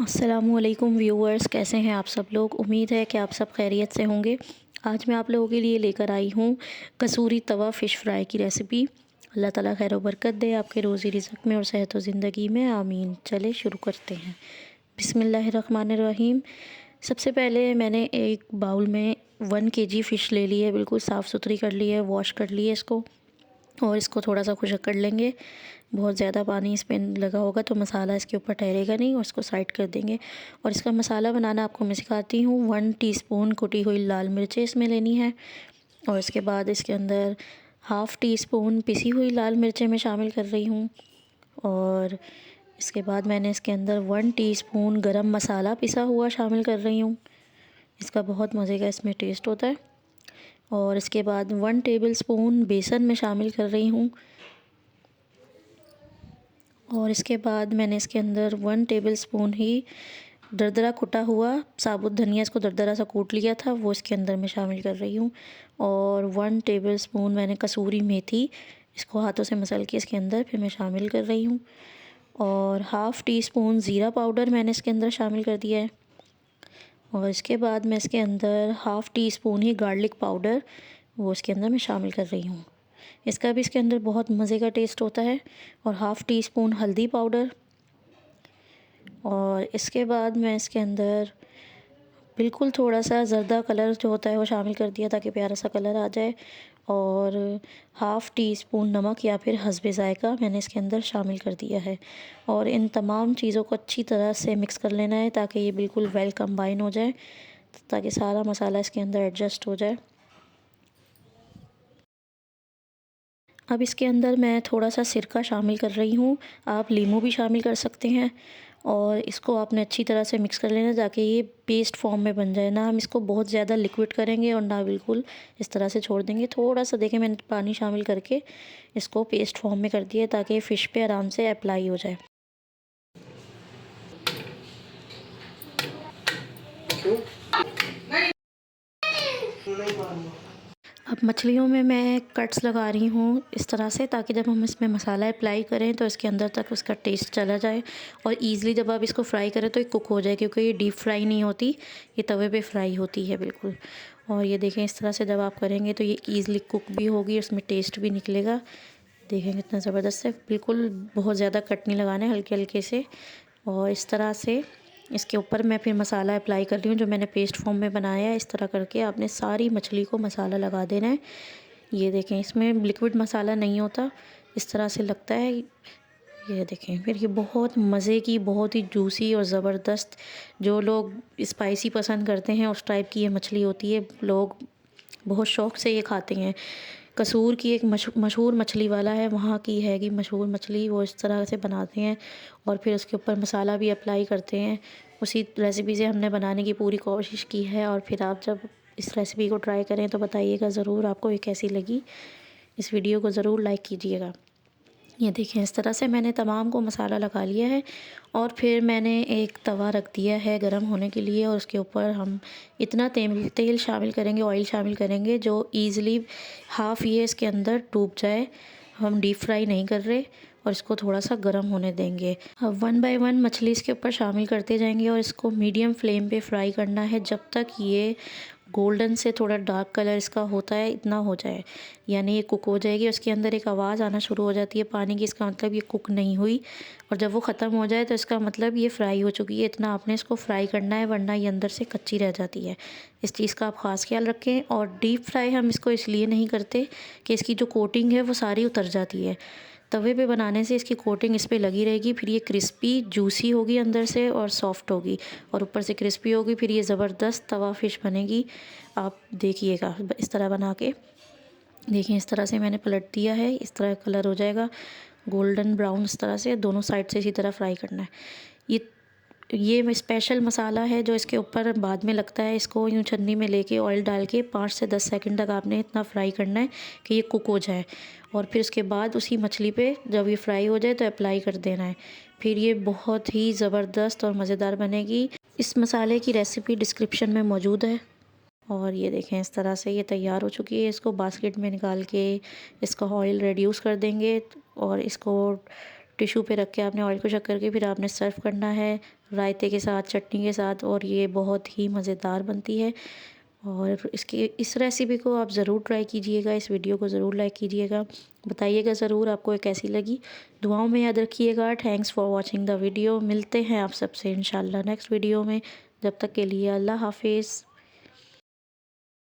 अस्सलामुअलैकुम व्यूअर्स, कैसे हैं आप सब लोग। उम्मीद है कि आप सब खैरियत से होंगे। आज मैं आप लोगों के लिए लेकर आई हूँ कसूरी तवा फ़िश फ्राई की रेसिपी। अल्लाह ताला खैर बरकत दे आपके रोज़ी रिज़्क़ में और सेहत व ज़िंदगी में, आमीन। चले शुरू करते हैं। बिस्मिल्लाहिर्रहमानिर्रहीम। सबसे पहले मैंने एक बाउल में 1 केजी फ़िश ले ली है, बिल्कुल साफ़ सुथरी कर ली है, वॉश कर ली है इसको। और इसको थोड़ा सा खुशक कर लेंगे। बहुत ज़्यादा पानी इसमें लगा होगा तो मसाला इसके ऊपर ठहरेगा नहीं, और इसको साइड कर देंगे। और इसका मसाला बनाना आपको मैं सिखाती हूँ। 1 टीस्पून कुटी हुई लाल मिर्चें इसमें लेनी है, और इसके बाद इसके अंदर हाफ़ टी स्पून पिसी हुई लाल मिर्चें मैं शामिल कर रही हूँ। और इसके बाद मैंने इसके अंदर 1 टीस्पून गरम मसाला पिसा हुआ शामिल कर रही हूँ। इसका बहुत मज़े का इसमें टेस्ट होता है। और इसके बाद 1 टेबलस्पून बेसन में शामिल कर रही हूँ। और इसके बाद मैंने इसके अंदर 1 टेबलस्पून ही दरदरा कुटा हुआ साबुत धनिया, इसको दरदरा सा कूट लिया था, वो इसके अंदर मैं शामिल कर रही हूँ। और 1 टेबलस्पून मैंने कसूरी मेथी, इसको हाथों से मसल के इसके अंदर फिर मैं शामिल कर रही हूँ। और हाफ़ टी स्पून ज़ीरा पाउडर मैंने इसके अंदर शामिल कर दिया है। और इसके बाद मैं इसके अंदर हाफ़ टी स्पून ही गार्लिक पाउडर, वो इसके अंदर मैं शामिल कर रही हूँ। इसका भी इसके अंदर बहुत मज़े का टेस्ट होता है। और हाफ़ टी स्पून हल्दी पाउडर। और इसके बाद मैं इसके अंदर बिल्कुल थोड़ा सा ज़र्दा कलर जो होता है वो शामिल कर दिया, ताकि प्यारा सा कलर आ जाए। और हाफ़ टी स्पून नमक या फिर हस्बे ज़ायक़ा मैंने इसके अंदर शामिल कर दिया है। और इन तमाम चीज़ों को अच्छी तरह से मिक्स कर लेना है, ताकि ये बिल्कुल वेल कंबाइन हो जाए, ताकि सारा मसाला इसके अंदर एडजस्ट हो जाए। अब इसके अंदर मैं थोड़ा सा सिरका शामिल कर रही हूँ, आप लीमू भी शामिल कर सकते हैं। और इसको आपने अच्छी तरह से मिक्स कर लेना, ताकि ये पेस्ट फॉर्म में बन जाए। ना हम इसको बहुत ज़्यादा लिक्विड करेंगे और ना बिल्कुल इस तरह से छोड़ देंगे। थोड़ा सा देखें, मैंने पानी शामिल करके इसको पेस्ट फॉर्म में कर दिया, ताकि फ़िश पे आराम से अप्लाई हो जाए। अब मछलियों में मैं कट्स लगा रही हूँ इस तरह से, ताकि जब हम इसमें मसाला अप्लाई करें तो इसके अंदर तक उसका टेस्ट चला जाए, और ईज़िली जब आप इसको फ्राई करें तो ये कुक हो जाए, क्योंकि ये डीप फ्राई नहीं होती, ये तवे पे फ्राई होती है बिल्कुल। और ये देखें, इस तरह से जब आप करेंगे तो ये ईज़िली कुक भी होगी, उसमें टेस्ट भी निकलेगा। देखें कितना ज़बरदस्त है, बिल्कुल बहुत ज़्यादा कट नहीं लगाने, हल्के हल्के से। और इस तरह से इसके ऊपर मैं फिर मसाला अप्लाई कर रही हूँ, जो मैंने पेस्ट फॉर्म में बनाया है। इस तरह करके आपने सारी मछली को मसाला लगा देना है। ये देखें, इसमें लिक्विड मसाला नहीं होता, इस तरह से लगता है। ये देखें, फिर ये बहुत मज़े की, बहुत ही जूसी और ज़बरदस्त, जो लोग स्पाइसी पसंद करते हैं उस टाइप की ये मछली होती है। लोग बहुत शौक़ से ये खाते हैं। कसूर की एक मशहूर मछली वाला है, वहाँ की हैगी मशहूर मछली, वो इस तरह से बनाते हैं। और फिर उसके ऊपर मसाला भी अप्लाई करते हैं। उसी रेसिपी से हमने बनाने की पूरी कोशिश की है। और फिर आप जब इस रेसिपी को ट्राई करें तो बताइएगा ज़रूर आपको ये कैसी लगी। इस वीडियो को ज़रूर लाइक कीजिएगा। ये देखें, इस तरह से मैंने तमाम को मसाला लगा लिया है। और फिर मैंने एक तवा रख दिया है गरम होने के लिए, और उसके ऊपर हम इतना तेल शामिल करेंगे, ऑयल शामिल करेंगे, जो ईज़िली हाफ़ ये इसके अंदर डूब जाए। हम डीप फ्राई नहीं कर रहे, और इसको थोड़ा सा गर्म होने देंगे। अब 1 बाय 1 मछली इसके ऊपर शामिल करते जाएंगे, और इसको मीडियम फ्लेम पे फ्राई करना है, जब तक ये गोल्डन से थोड़ा डार्क कलर इसका होता है, इतना हो जाए, यानी ये कुक हो जाएगी। उसके अंदर एक आवाज़ आना शुरू हो जाती है पानी की, इसका मतलब ये कुक नहीं हुई। और जब वो ख़त्म हो जाए तो इसका मतलब ये फ्राई हो चुकी है। इतना आपने इसको फ्राई करना है, वरना ये अंदर से कच्ची रह जाती है। इस चीज़ का आप ख़ास ख्याल रखें। और डीप फ्राई हम इसको इसलिए नहीं करते कि इसकी जो कोटिंग है वो सारी उतर जाती है। तवे पे बनाने से इसकी कोटिंग इस पे लगी रहेगी, फिर ये क्रिस्पी जूसी होगी अंदर से, और सॉफ्ट होगी, और ऊपर से क्रिस्पी होगी। फिर ये ज़बरदस्त तवा फ़िश बनेगी। आप देखिएगा इस तरह बना के। देखिए, इस तरह से मैंने पलट दिया है, इस तरह कलर हो जाएगा गोल्डन ब्राउन। इस तरह से दोनों साइड से इसी तरह फ्राई करना है। ये स्पेशल मसाला है जो इसके ऊपर बाद में लगता है। इसको यूँ छन्नी में लेके ऑयल डाल के 5 से 10 सेकंड तक आपने इतना फ्राई करना है कि ये कुक हो जाए। और फिर उसके बाद उसी मछली पे जब ये फ्राई हो जाए तो अप्लाई कर देना है। फिर ये बहुत ही ज़बरदस्त और मज़ेदार बनेगी। इस मसाले की रेसिपी डिस्क्रिप्शन में मौजूद है। और ये देखें, इस तरह से ये तैयार हो चुकी है। इसको बास्केट में निकाल के इसका ऑयल रिड्यूस कर देंगे, और इसको टिश्यू पे रख के आपने ऑयल को चेक करके फिर आपने सर्व करना है। रायते के साथ, चटनी के साथ, और ये बहुत ही मज़ेदार बनती है। और इस रेसिपी को आप ज़रूर ट्राई कीजिएगा, इस वीडियो को ज़रूर लाइक कीजिएगा, बताइएगा ज़रूर आपको ये कैसी लगी। दुआओं में याद रखिएगा। Thanks for watching the video. मिलते हैं आप सबसे इंशाल्लाह नेक्स्ट वीडियो में। जब तक के लिए अल्लाह हाफिज़।